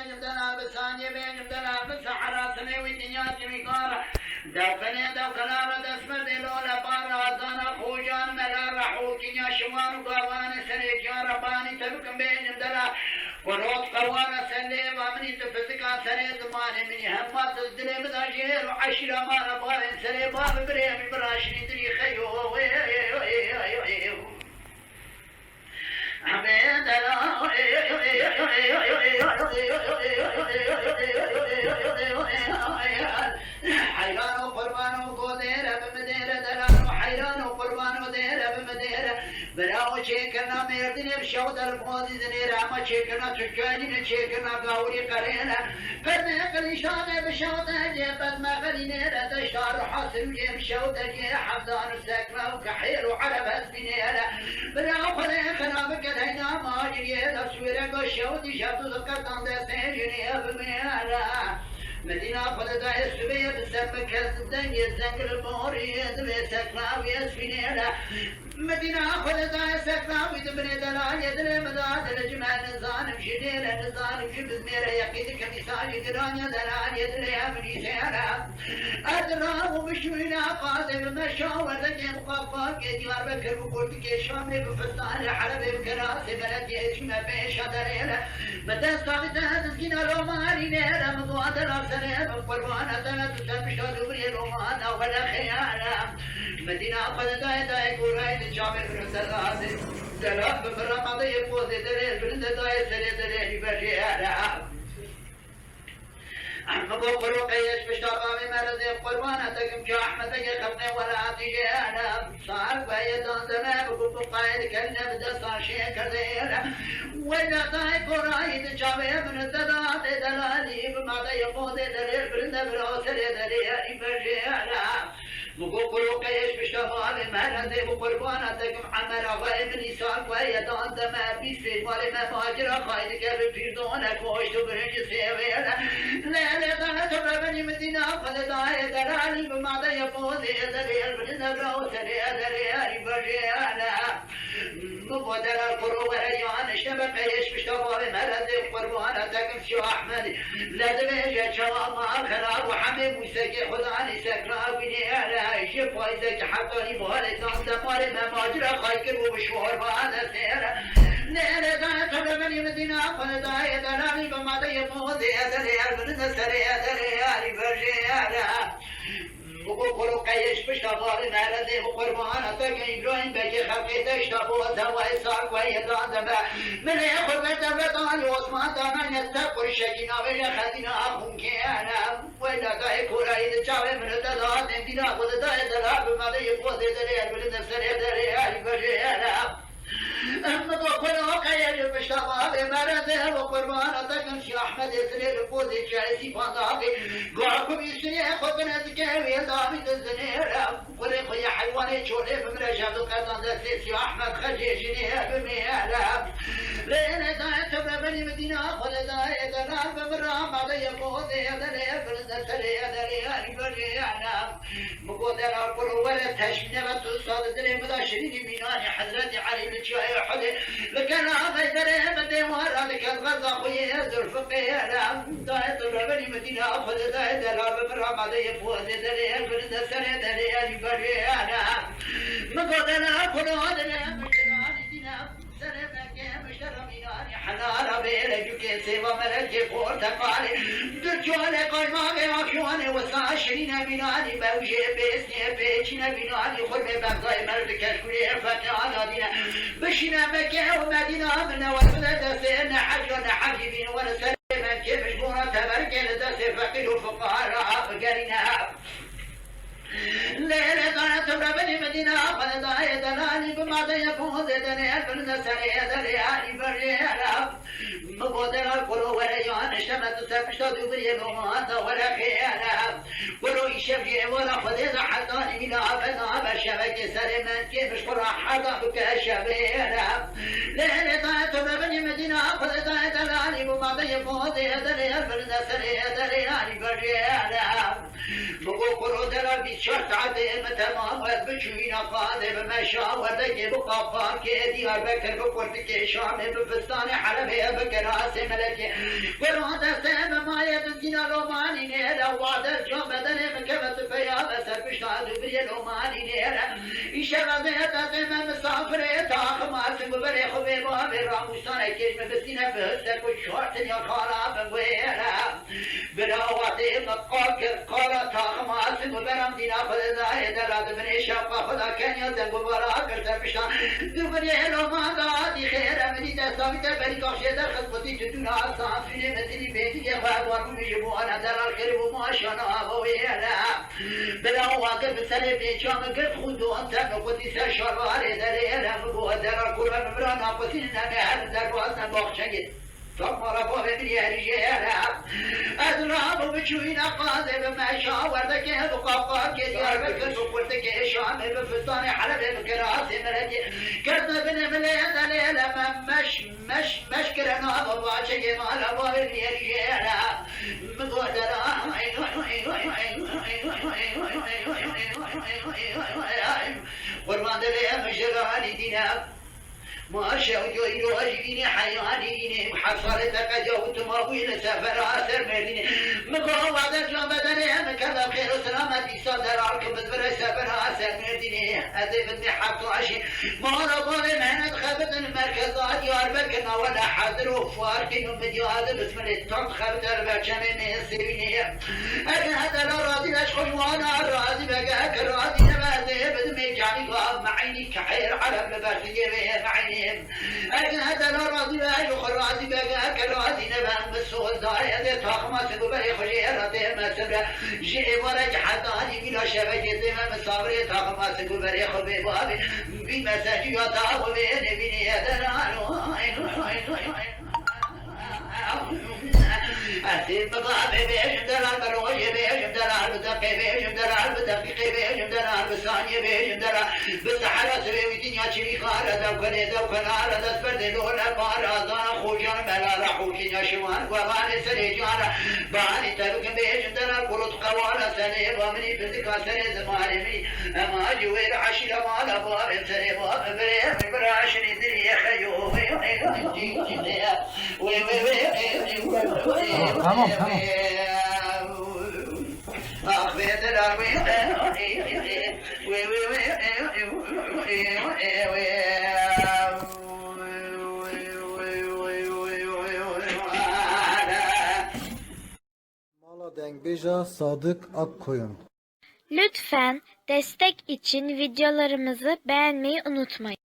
بين دنا بثانية بين دنا بسحرة سنوي دنيا جميكارة دوكنا دسمة دلولا بارا زانا خوجان ملا رحو كنيا شمار وقوان سنيك يا رباني تبكم بين دنا وروت قوانا سنة وامني تفزكا سنة زماني مني همات الدنيا مداجير وعشرة ما ربان سنة باب بريم براشني دني خيو حيران وقربان وقدير بمدير دلال وحيران وقربان ودير بمدير براو شيكنا ميردني بشوط الفوزي زنير اما شيكنا تجاني شيكنا قاوري قرينا فرنا قليشان بشوط جيبت ما قلينا تشار حاصل جيب شوط جي حمدان السكرة وكحيل وعرب هسبينينا براو خلينا بكدهنا ما جرينا سويرك وشوط شوط زكتان دسيجني بميانا مدينة خلدا يسبي بسبب كسدن يزنقل الموريد بسكنا ويسفينينا مدينة خلدا يسكنا ويدبني دلال يدري مداد الجمال نزانم شدير نزانم شبز ميرا يقيد كميساج قرانيا دلال يدري أمني سيرا أدراه بشوينا قادم مشاور رجل قفاق ديار بكر بقولت كيشامي بفستان حرب بكراسي بلد يشمى بيشا دليل مدى صاغتها تسكين روماني نيرا مضوات الأرسل قربانا تنت تبشا دبري رومانا ولا خيانا مدينة خلدا داي قراي الجامع فرسلات دلال بمرا قضي قوزي دليل برند داي سري دليل بشيانا مبوقرو قيش بشتاقامي مرضي قربانا تكم كأحمد يخبني ولا تجيانا صار بيدان زمان بقلت قايد كلنا بدسا شيكر دينا وإذا قايد قراي تجامي من الدلال دلالي بما يقوضي دليل برند براسل دليل بشيانا مبوقرو قيش بشتاقامي مرضي قربانا تكم عمر أغاي من إسان ويدان زمان بيسي والي مفاجر قايد كبير بيردونك وشتو برنج سيوينا لا تبرني مدينة فلداي دلالي بما يفوزي دليل من البروس دليل بجيانا مبودر القرو وريان شبك ايش بشتغل مرض قربانا تكم شو احمد لا دمج شباب خراب وحميم وسكي خداني سكرا ونيانا يشوف اذا حطني بهالي دمار ما ماجرا خايكر ومشوار بهذا سير لا تبرني مدينة فلداي دلالي بما يفوزي دليل من دليل بجيانا بقولوا قيش بشتغل مرضي وقربانا تكي إبراهيم بجي خلقي تشتغل دواء ساق ويدان دماء من يأخذ بتبطان وعثمان دانا يستقر الشكينا ويا خدينا أخون كيانا وإلا داي كوراي تشاوي من الدلال نمدينا خذ داي دلال بما دي يفوز دليل من دليل بجيانا مبوقرو قيش بشتغل مرضي وقربانا تكي أحمد يسري فوزي جايسي فاضاقي قعكم يسري خذ نزكاوي دامي الزنيرة وريق يا حيواني شولي بمرجع وكذا دسيس يا أحمد خجيجني بميالا لين دايت بني مدينة خذ دايت دلال بمرام هذا يفوز يدري فرد سري يدري بريانا مقدر أقول ولا تشمني بتصاد دري مداشريني ميناني حضرتي علي بالشاي حدي لكن هذا دري بدي ورا لك الغزا خويا زرف قيانا دايت بني مدينة خذ دايت دلال بمرام هذا يفوز يدري فرد سري يدري بريانا مقدر أقول هذا حنارا بيرجو كيسي ومرجي فورتقالي دجواني قيمامي وكيواني وساشرين بناني بوجي بيسني بيجنا بناني خرمي بغضاي مرد كشكولي فتانا دينا بشنا مكة ومدينة من والبلد سينا حجرنا حجبين ونسلم كيف شبونا تبركي لدسي فقير وفقارا بقرينا ليلة كانت تبربني مدينة فلداي دلالي بما يفوز دليل بلد سري دليل بريالا مبودر القلو وريان شمت سبشت دبري بمانتا ولا خيالا ولو يشفجي ولا خديد حداني من أبنا بشبك سري من كيف شكرا حدا بكشبيلا ليلة كانت تبربني مدينة فلداي دلالي بما يفوز دليل بلد سري دليل بريالا بقول دلال بشرط عدم تمام بشوينا قادم مشاور دقي بقفار كديار بكر بقرت كشام بفستان حلبي بكراس ملكي وراد رومانی نیره وادر جا بدن مکبت فیا بسر پشتاد بری رومانی نیره ایشه غزه تزم مسافره تاخ مارسن ببره خوبه بابه راموستان کشم بسینه بسته کش شورت یا خالا بگویره براواتی مقال کرد قالا تاخ مارسن ببرم دینا خود داره دلاد من شاقا خدا کنیا زنگو بارا کرد پشتاد دوبری رومان دادی خیره منی دستامی در بری کاشی در خدمتی تدون آسان فیلی مدنی بیتی که خواهد وارم میجبوانا در الکرب و ماشانا آبویره بلا واقع بسر بیچام گرد خود و انتر نقودی سر شارواره در ایرم بود در الکرب مبران آقوزین نمی هر در بازن باخشنگید فمارا بابه بریاریه از راه بچوین قاضی به مشا ورده که بقاقا که دیار بکر بکرده که شام به فستان حلب بکراسی مردی کرده بنه ملیت لیل مش کرنا بابا چه مالا بابه بریاریه مگودر قربان دلیم مشرانی دینم ما شوجو إلو أجبيني حيوانيني محصلتك جوت ماويل سفر آسر مرديني مقروا بعد الجوم بدني هم كذا بخير وسلامتي صدر عركب بدبر سفر آسر مرديني هذي بدي حقو عشي ما نقول مهنة خبت المركزات يار بكنا ولا حاضر وفارقين ومديو هذا بسم الله تنط خبت البرشمي من السبيني أكن هذا لا راضي لشخش وانا راضي بقاك راضي نبادي بدمي جاني قاب معيني كحير عرب لبرسي معيني اگه هذا لا راضي بقى يخر راضي بقى كراضي نبان بالصوت داعي هذا طاقما سببري خشي راضي ما سبرا جي ورج حداني بلا شبكة زي مصابري طاقما سببري خبي بابي بمساجي وطاقو بيني بيني هذا أسيب بضابي بيجم دلال بروجي بيجم دلال بدقي بيجم دلال بدقيقي بيجم دلال بثانية بيجم دلال بالسحرة سبيوي دنيا شري خارة دوكني دوكنارة دسبردي دولا بارا زانا خوشان ملالا خوشين يشوان وغاني سري جانا باني تلوك بيجم دلال قلط قوالا سني ومني بذكا سني زماني مني أما جوير عشير مالا باب سني باب بريم براشني دري خيو Tamam. Mala Dengbeja Sadık Akkoyun. Lütfen destek için videolarımızı beğenmeyi unutmayın.